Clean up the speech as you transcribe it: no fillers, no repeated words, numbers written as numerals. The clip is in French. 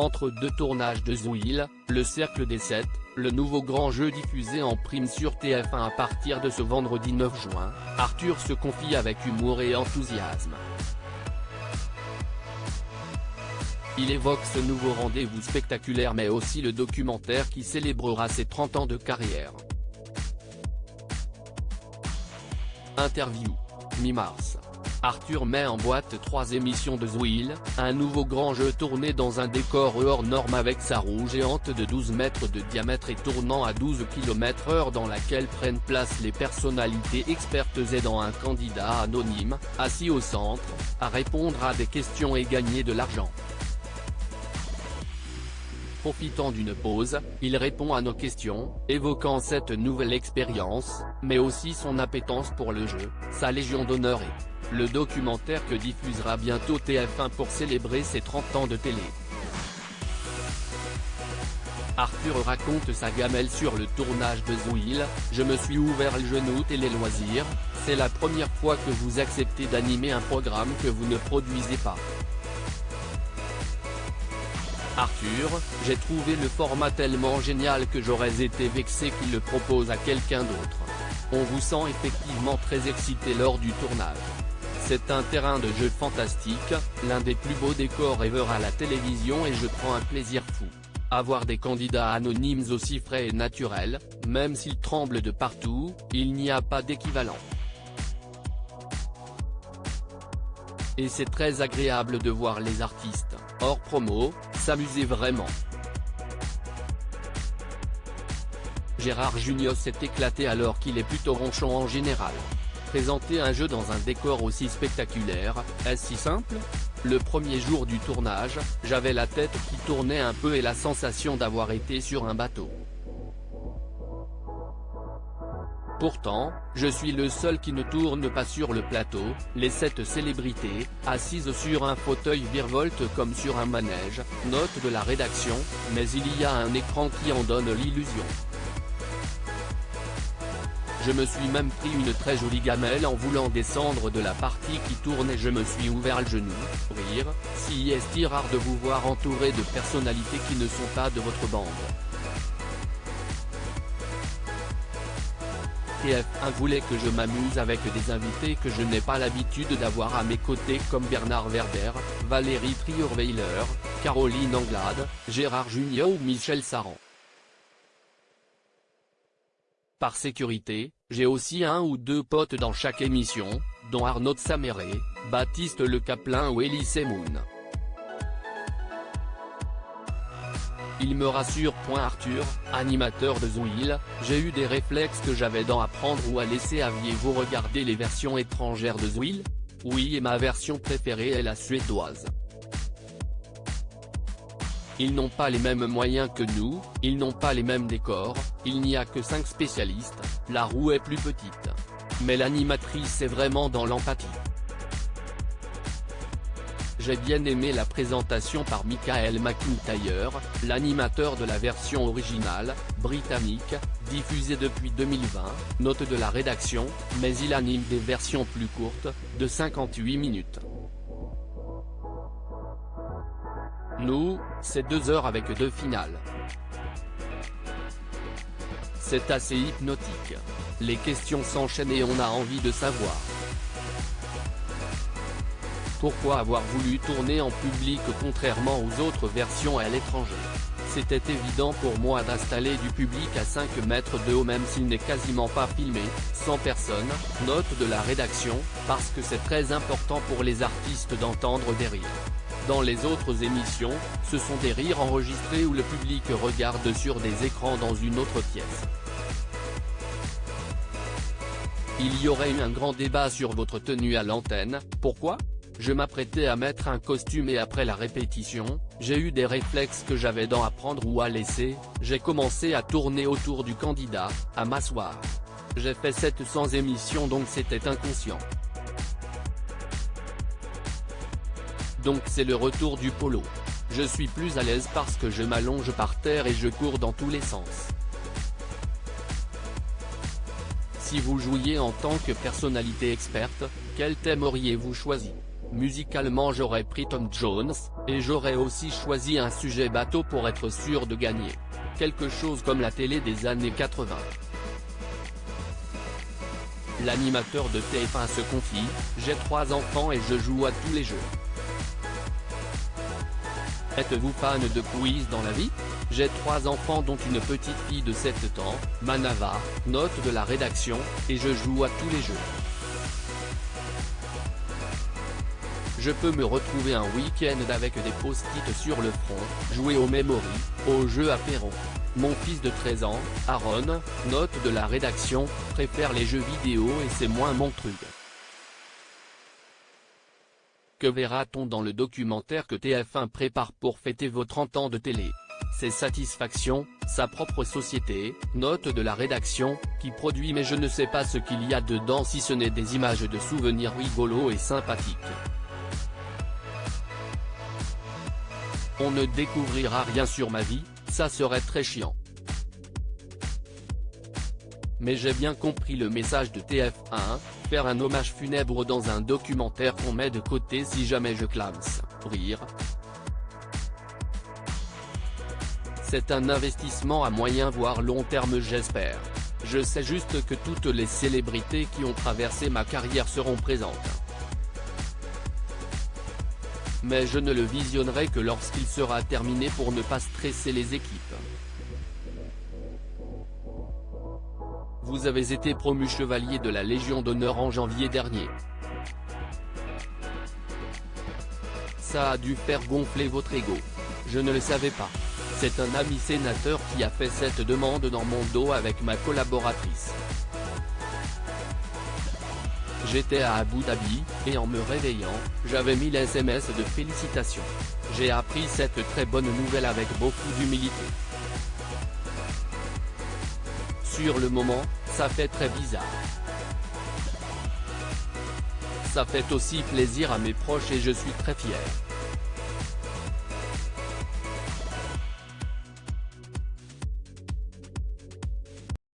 Entre deux tournages de Zouil, Le Cercle des 7, le nouveau grand jeu diffusé en prime sur TF1 à partir de ce vendredi 9 juin, Arthur se confie avec humour et enthousiasme. Il évoque ce nouveau rendez-vous spectaculaire mais aussi le documentaire qui célébrera ses 30 ans de carrière. Interview. Mi-mars. Arthur met en boîte 3 émissions de Zouil, un nouveau grand jeu tourné dans un décor hors norme avec sa roue géante de 12 mètres de diamètre et tournant à 12 km/h dans laquelle prennent place les personnalités expertes aidant un candidat anonyme, assis au centre, à répondre à des questions et gagner de l'argent. Profitant d'une pause, il répond à nos questions, évoquant cette nouvelle expérience, mais aussi son appétence pour le jeu, sa légion d'honneur et le documentaire que diffusera bientôt TF1 pour célébrer ses 30 ans de télé. Arthur raconte sa gamelle sur le tournage de Zouil. Je me suis ouvert le genou télé loisirs, c'est la première fois que vous acceptez d'animer un programme que vous ne produisez pas. Arthur, j'ai trouvé le format tellement génial que j'aurais été vexé qu'il le propose à quelqu'un d'autre. On vous sent effectivement très excité lors du tournage. C'est un terrain de jeu fantastique, l'un des plus beaux décors ever à la télévision et je prends un plaisir fou. Avoir des candidats anonymes aussi frais et naturels, même s'ils tremblent de partout, il n'y a pas d'équivalent. Et c'est très agréable de voir les artistes, hors promo, s'amuser vraiment. Gérard Jugnot s'est éclaté alors qu'il est plutôt ronchon en général. Présenter un jeu dans un décor aussi spectaculaire, est-ce si simple ? Le premier jour du tournage, j'avais la tête qui tournait un peu et la sensation d'avoir été sur un bateau. Pourtant, je suis le seul qui ne tourne pas sur le plateau, les 7 célébrités, assises sur un fauteuil virevoltent comme sur un manège, note de la rédaction, mais il y a un écran qui en donne l'illusion. Je me suis même pris une très jolie gamelle en voulant descendre de la partie qui tourne et je me suis ouvert le genou, rire, si est rare de vous voir entouré de personnalités qui ne sont pas de votre bande. TF1 voulait que je m'amuse avec des invités que je n'ai pas l'habitude d'avoir à mes côtés comme Bernard Werber, Valérie Trierweiler, Caroline Anglade, Gérard Jugnot ou Michel Saran. Par sécurité, j'ai aussi 1 ou 2 potes dans chaque émission, dont Arnaud Saméré, Baptiste Le Caplin ou Elie Semoun. Il me rassure. Arthur, animateur de Zouil, j'ai eu des réflexes que j'avais dans apprendre ou à laisser. Aviez-vous regardé les versions étrangères de Zouil ? Oui, et ma version préférée est la suédoise. Ils n'ont pas les mêmes moyens que nous, ils n'ont pas les mêmes décors, il n'y a que 5 spécialistes, la roue est plus petite. Mais l'animatrice est vraiment dans l'empathie. J'ai bien aimé la présentation par Michael McIntyre, l'animateur de la version originale, britannique, diffusée depuis 2020, note de la rédaction, mais il anime des versions plus courtes, de 58 minutes. Nous, c'est 2 heures avec 2 finales. C'est assez hypnotique. Les questions s'enchaînent et on a envie de savoir. Pourquoi avoir voulu tourner en public contrairement aux autres versions à l'étranger? C'était évident pour moi d'installer du public à 5 mètres de haut même s'il n'est quasiment pas filmé, sans personne, note de la rédaction, parce que c'est très important pour les artistes d'entendre des rires. Dans les autres émissions, ce sont des rires enregistrés où le public regarde sur des écrans dans une autre pièce. Il y aurait eu un grand débat sur votre tenue à l'antenne. Pourquoi ? Je m'apprêtais à mettre un costume et après la répétition, j'ai eu des réflexes que j'avais dans à prendre ou à laisser, j'ai commencé à tourner autour du candidat, à m'asseoir. J'ai fait 700 émissions donc c'était inconscient. Donc c'est le retour du polo. Je suis plus à l'aise parce que je m'allonge par terre et je cours dans tous les sens. Si vous jouiez en tant que personnalité experte, quel thème auriez-vous choisi ? Musicalement j'aurais pris Tom Jones, et j'aurais aussi choisi un sujet bateau pour être sûr de gagner. Quelque chose comme la télé des années 80. L'animateur de TF1 se confie, j'ai 3 enfants et je joue à tous les jeux. Êtes-vous fan de quiz dans la vie? J'ai 3 enfants dont une petite fille de 7 ans, Manava, note de la rédaction, et je joue à tous les jeux. Je peux me retrouver un week-end avec des post-it sur le front, jouer au memory, au jeu apéro. Mon fils de 13 ans, Aaron, note de la rédaction, préfère les jeux vidéo et c'est moins mon truc. Que verra-t-on dans le documentaire que TF1 prépare pour fêter vos 30 ans de télé? Ses satisfactions, sa propre société, note de la rédaction, qui produit mais je ne sais pas ce qu'il y a dedans si ce n'est des images de souvenirs rigolos et sympathiques. On ne découvrira rien sur ma vie, ça serait très chiant. Mais j'ai bien compris le message de TF1, faire un hommage funèbre dans un documentaire qu'on met de côté si jamais je clame. Rire. C'est un investissement à moyen voire long terme j'espère. Je sais juste que toutes les célébrités qui ont traversé ma carrière seront présentes. Mais je ne le visionnerai que lorsqu'il sera terminé pour ne pas stresser les équipes. Vous avez été promu chevalier de la Légion d'honneur en janvier dernier. Ça a dû faire gonfler votre ego. Je ne le savais pas. C'est un ami sénateur qui a fait cette demande dans mon dos avec ma collaboratrice. J'étais à Abu Dhabi, et en me réveillant, j'avais mis les SMS de félicitations. J'ai appris cette très bonne nouvelle avec beaucoup d'humilité. Sur le moment, ça fait très bizarre. Ça fait aussi plaisir à mes proches et je suis très fier.